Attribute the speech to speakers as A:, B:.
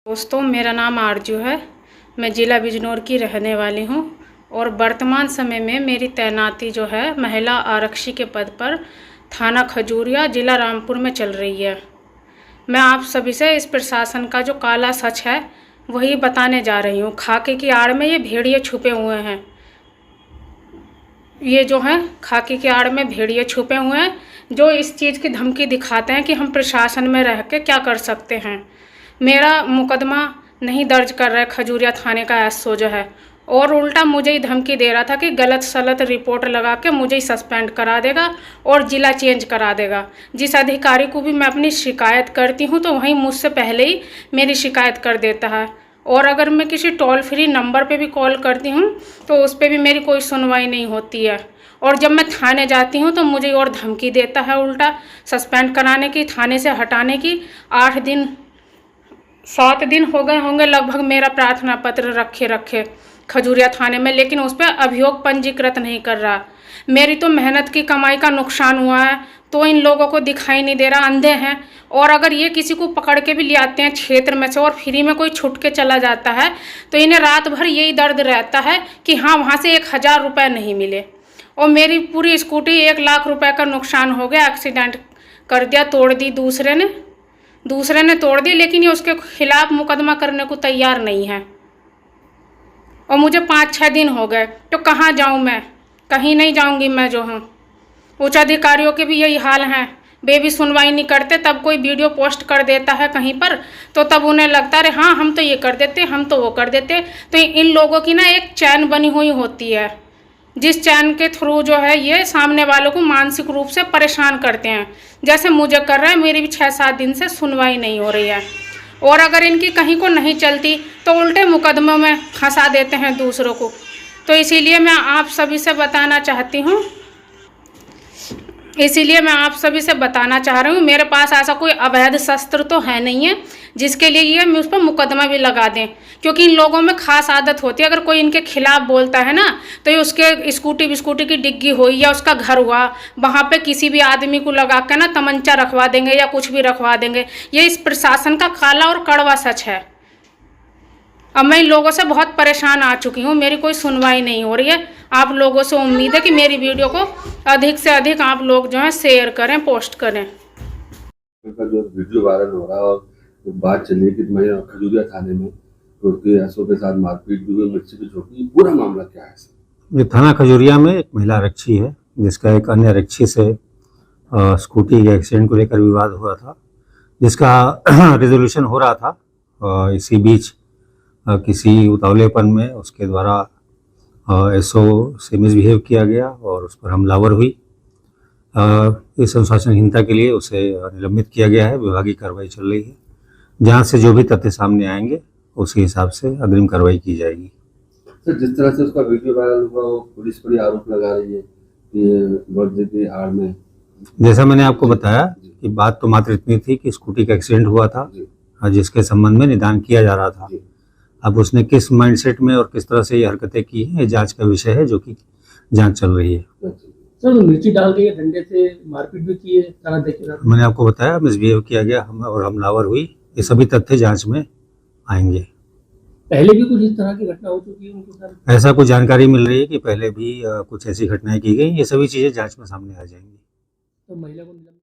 A: दोस्तों, मेरा नाम आरजू है। मैं ज़िला बिजनौर की रहने वाली हूँ और वर्तमान समय में मेरी तैनाती जो है महिला आरक्षी के पद पर थाना खजूरिया ज़िला रामपुर में चल रही है। मैं आप सभी से इस प्रशासन का जो काला सच है वही बताने जा रही हूँ। खाकी की आड़ में ये भेड़िए छुपे हुए हैं। ये जो हैं खाकी की आड़ में भेड़िए छुपे हुए हैं, जो इस चीज़ की धमकी दिखाते हैं कि हम प्रशासन में रह के क्या कर सकते हैं। मेरा मुकदमा नहीं दर्ज कर रहा है खजूरिया थाने का एसओ जो है, और उल्टा मुझे ही धमकी दे रहा था कि गलत सलत रिपोर्ट लगा के मुझे ही सस्पेंड करा देगा और ज़िला चेंज करा देगा। जिस अधिकारी को भी मैं अपनी शिकायत करती हूँ तो वहीं मुझसे पहले ही मेरी शिकायत कर देता है। और अगर मैं किसी टोल फ्री नंबर पे भी कॉल करती हूँ तो उस पर भी मेरी कोई सुनवाई नहीं होती है। और जब मैं थाने जाती हूँ तो मुझे और धमकी देता है उल्टा सस्पेंड कराने की, थाने से हटाने की। 7 दिन हो गए होंगे लगभग मेरा प्रार्थना पत्र रखे खजूरिया थाने में, लेकिन उस पर अभियोग पंजीकृत नहीं कर रहा। मेरी तो मेहनत की कमाई का नुकसान हुआ है तो इन लोगों को दिखाई नहीं दे रहा, अंधे हैं। और अगर ये किसी को पकड़ के भी ले आते हैं क्षेत्र में से और फ्री में कोई छुट के चला जाता है तो इन्हें रात भर यही दर्द रहता है कि हाँ वहाँ से 1000 रुपये नहीं मिले। और मेरी पूरी स्कूटी 1 लाख रुपए का नुकसान हो गया, एक्सीडेंट कर दिया, तोड़ दी दूसरे ने तोड़ दी, लेकिन ये उसके खिलाफ मुकदमा करने को तैयार नहीं है। और मुझे 5-6 दिन हो गए तो कहाँ जाऊँ मैं? कहीं नहीं जाऊँगी मैं जो हूँ। उच्च अधिकारियों के भी यही हाल हैं, वे भी सुनवाई नहीं करते। तब कोई वीडियो पोस्ट कर देता है कहीं पर तो तब उन्हें लगता है हाँ हम तो ये कर देते, हम तो वो कर देते। तो इन लोगों की ना एक चैन बनी हुई होती है, जिस चैन के थ्रू जो है ये सामने वालों को मानसिक रूप से परेशान करते हैं, जैसे मुझे कर रहा है। मेरी भी 6-7 दिन से सुनवाई नहीं हो रही है। और अगर इनकी कहीं को नहीं चलती तो उल्टे मुकदमों में फंसा देते हैं दूसरों को। तो इसीलिए मैं आप सभी से बताना चाह रही हूँ, मेरे पास ऐसा कोई अवैध शस्त्र तो है नहीं है जिसके लिए ये मैं उस पर मुकदमा भी लगा दें। क्योंकि इन लोगों में खास आदत होती है, अगर कोई इनके खिलाफ बोलता है ना तो ये उसके स्कूटी की डिग्गी हुई या उसका घर हुआ वहाँ पे किसी भी आदमी को लगा कर ना तमंचा रखवा देंगे या कुछ भी रखवा देंगे। ये इस प्रशासन का काला और कड़वा सच है। अब मैं इन लोगों से बहुत परेशान आ चुकी हूँ, मेरी कोई सुनवाई नहीं हो रही है। आप लोगों से उम्मीद है कि मेरी वीडियो को अधिक से अधिक आप लोग जो है शेयर करें, पोस्ट करें।
B: जो वीडियो वायरल हो रहा है और बात चली कि मैं खजूरिया थाने में तो एसओ के साथ मारपीट भी हुई, मिर्ची भी छोड़ी, पूरा मामला क्या है?
C: ये थाना खजूरिया में एक महिला आरक्षी है जिसका एक अन्य आरक्षी से स्कूटी के एक्सीडेंट को लेकर विवाद हुआ था, जिसका रिजोल्यूशन हो रहा था। इसी बीच किसी उतावलेपन में उसके द्वारा एसओ से मिसबिहेव किया गया और उस पर हमलावर हुई। इस अनुशासनहीनता के लिए उसे निलंबित किया गया है। विभागीय कार्रवाई चल रही है, जहाँ से जो भी तथ्य सामने आएंगे उसी हिसाब से अग्रिम कार्रवाई की जाएगी।
B: सर, जिस तरह से उसका वीडियो वायरल हुआ वो पुलिस पर आरोप लगा रही है कि वर्दी की आड़ में,
C: जैसा मैंने आपको बताया कि बात तो मात्र इतनी थी कि स्कूटी का एक्सीडेंट हुआ था जिसके संबंध में निदान किया जा रहा था। अब उसने किस माइंडसेट में और किस तरह से ये हरकतें की हैं, ये जांच का विषय है, जो कि जांच चल रही है।
D: सर, तो मिर्ची डाल के डंडे से मारपीट भी की है,
C: मैंने आपको बताया मिसबिहेव किया गया और हमलावर हुई। ये सभी तथ्य जांच में आएंगे।
D: पहले भी कुछ इस तरह की घटना हो चुकी है उनके साथ?
C: ऐसा कुछ जानकारी मिल रही है कि पहले भी कुछ ऐसी घटनाएं की गई। ये सभी चीजें जांच में सामने आ जाएंगी।
D: तो महिला को